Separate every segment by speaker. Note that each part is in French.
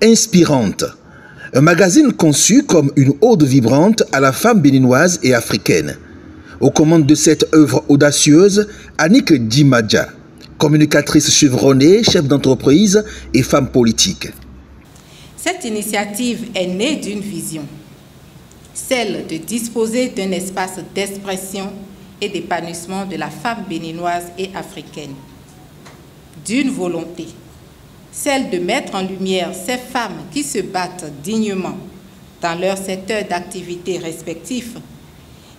Speaker 1: Inspirante, un magazine conçu comme une ode vibrante à la femme béninoise et africaine. Aux commandes de cette œuvre audacieuse, Annick Dimadja, communicatrice chevronnée, chef d'entreprise et femme politique.
Speaker 2: Cette initiative est née d'une vision, celle de disposer d'un espace d'expression et d'épanouissement de la femme béninoise et africaine. D'une volonté, celle de mettre en lumière ces femmes qui se battent dignement dans leur secteur d'activité respectif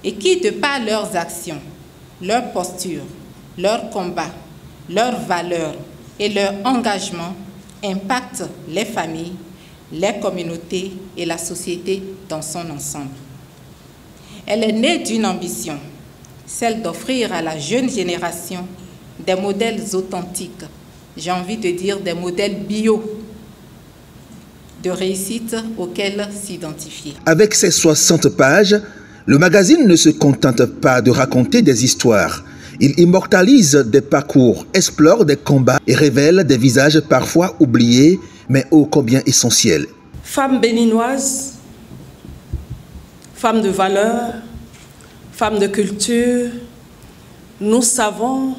Speaker 2: et qui, de par leurs actions, leurs postures, leurs combats, leurs valeurs et leur engagement, impactent les familles, les communautés et la société dans son ensemble. Elle est née d'une ambition, celle d'offrir à la jeune génération des modèles authentiques, j'ai envie de dire des modèles bio de réussite auxquels s'identifier.
Speaker 1: Avec ses 60 pages, le magazine ne se contente pas de raconter des histoires. Il immortalise des parcours, explore des combats et révèle des visages parfois oubliés, mais ô combien essentiels.
Speaker 3: Femme béninoise, femme de valeur, femme de culture, nous savons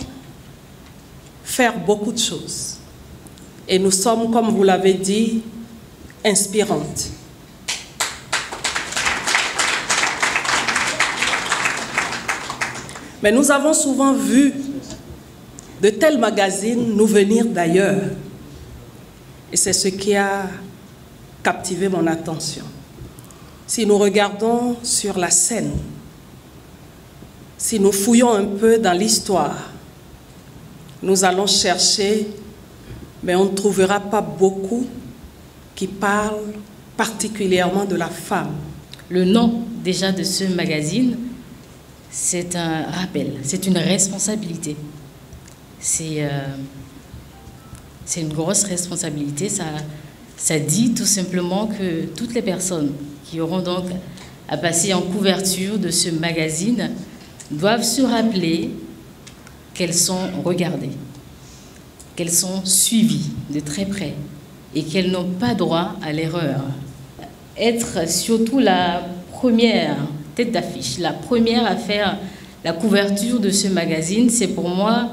Speaker 3: faire beaucoup de choses. Et nous sommes, comme vous l'avez dit, inspirantes. Mais nous avons souvent vu de tels magazines nous venir d'ailleurs. Et c'est ce qui a captivé mon attention. Si nous regardons sur la scène, si nous fouillons un peu dans l'histoire, nous allons chercher, mais on ne trouvera pas beaucoup qui parlent particulièrement de la femme.
Speaker 4: Le nom déjà de ce magazine, c'est un rappel, c'est une responsabilité. C'est une grosse responsabilité. Ça dit tout simplement que toutes les personnes qui auront donc à passer en couverture de ce magazine doivent se rappeler qu'elles sont regardées, qu'elles sont suivies de très près et qu'elles n'ont pas droit à l'erreur. Être surtout la première tête d'affiche, la première à faire la couverture de ce magazine, c'est pour moi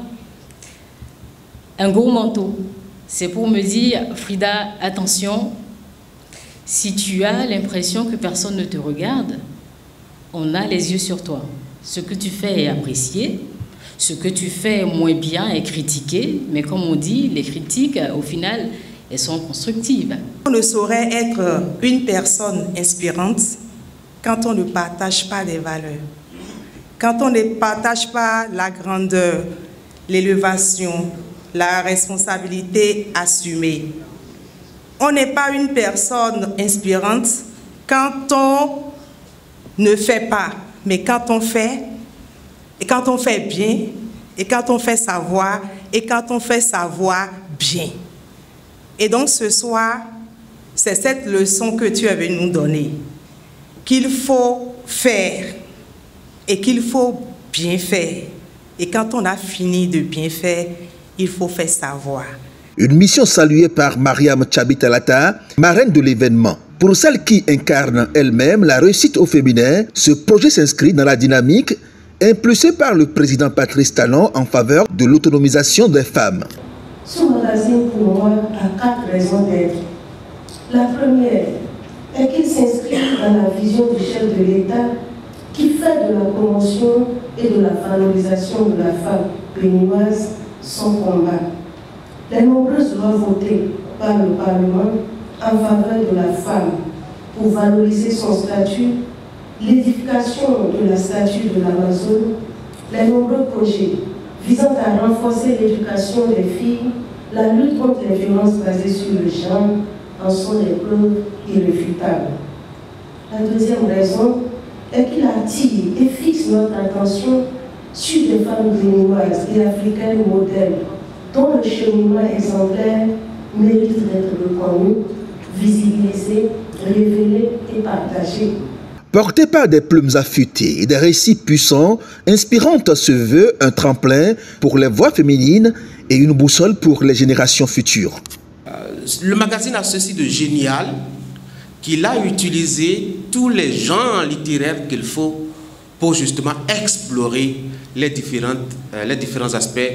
Speaker 4: un gros manteau. C'est pour me dire, Frida, attention, si tu as l'impression que personne ne te regarde, on a les yeux sur toi. Ce que tu fais est apprécié, ce que tu fais moins bien est critiqué, mais comme on dit, les critiques, au final, elles sont constructives.
Speaker 5: On ne saurait être une personne inspirante quand on ne partage pas des valeurs, quand on ne partage pas la grandeur, l'élévation, la responsabilité assumée. On n'est pas une personne inspirante quand on ne fait pas, mais quand on fait, et quand on fait bien, et quand on fait savoir, et quand on fait savoir bien. Et donc ce soir, c'est cette leçon que tu es venu nous donner, qu'il faut faire, et qu'il faut bien faire. Et quand on a fini de bien faire, il faut faire savoir.
Speaker 1: Une mission saluée par Mariam Tchabitalata, marraine de l'événement. Pour celle qui incarne elle-même la réussite au féminin, ce projet s'inscrit dans la dynamique impulsée par le président Patrice Talon en faveur de l'autonomisation des femmes.
Speaker 6: Ce magazine, pour moi, a 4 raisons d'être. La première est qu'il s'inscrit dans la vision du chef de l'État qui fait de la promotion et de la valorisation de la femme béninoise son combat. Les nombreuses lois votées par le Parlement en faveur de la femme pour valoriser son statut, l'édification de la statue de l'Amazone, les nombreux projets visant à renforcer l'éducation des filles, la lutte contre les violences basées sur le genre en sont des preuves irréfutables. La deuxième raison est qu'il attire et fixe notre attention sur des femmes béninoises et africaines modèles dont le cheminement exemplaire mérite d'être reconnu, visibilisé, révélé et partagé.
Speaker 1: Portée par des plumes affûtées et des récits puissants, Inspirante se veut un tremplin pour les voix féminines et une boussole pour les générations futures.
Speaker 7: le magazine a ceci de génial, qu'il a utilisé tous les genres littéraires qu'il faut pour justement explorer les différents aspects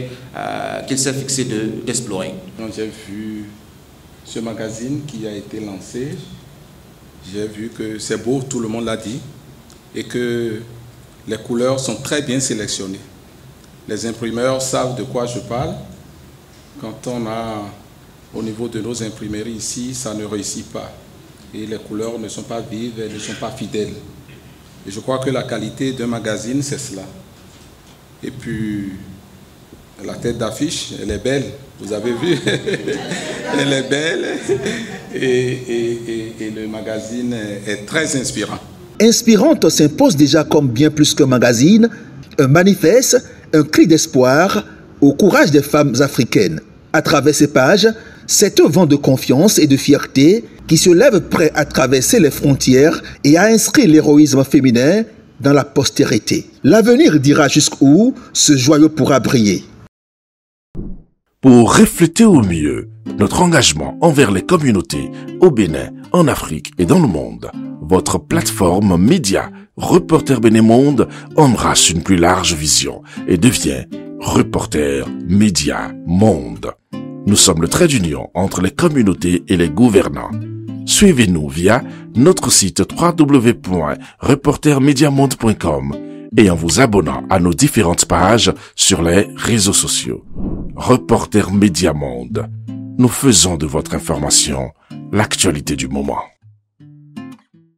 Speaker 7: qu'il s'est fixé d'explorer.
Speaker 8: J'ai vu ce magazine qui a été lancé, j'ai vu que c'est beau, tout le monde l'a dit, et que les couleurs sont très bien sélectionnées. Les imprimeurs savent de quoi je parle. Quand on a, au niveau de nos imprimeries ici, ça ne réussit pas. Et les couleurs ne sont pas vives, elles ne sont pas fidèles. Et je crois que la qualité d'un magazine, c'est cela. Et puis, la tête d'affiche, elle est belle, vous avez vu. Elle est belle et le magazine est très inspirant.
Speaker 1: Inspirante s'impose déjà comme bien plus qu'un magazine, un manifeste, un cri d'espoir au courage des femmes africaines. À travers ces pages, c'est un vent de confiance et de fierté qui se lève prêt à traverser les frontières et à inscrire l'héroïsme féminin dans la postérité. L'avenir dira jusqu'où ce joyau pourra briller.
Speaker 9: Pour refléter au mieux notre engagement envers les communautés au Bénin, en Afrique et dans le monde, votre plateforme média Reporter Bénin Monde embrasse une plus large vision et devient Reporter Média Monde. Nous sommes le trait d'union entre les communautés et les gouvernants. Suivez-nous via notre site www.reportermediamonde.com et en vous abonnant à nos différentes pages sur les réseaux sociaux. Reporter Média Monde. Nous faisons de votre information l'actualité du moment.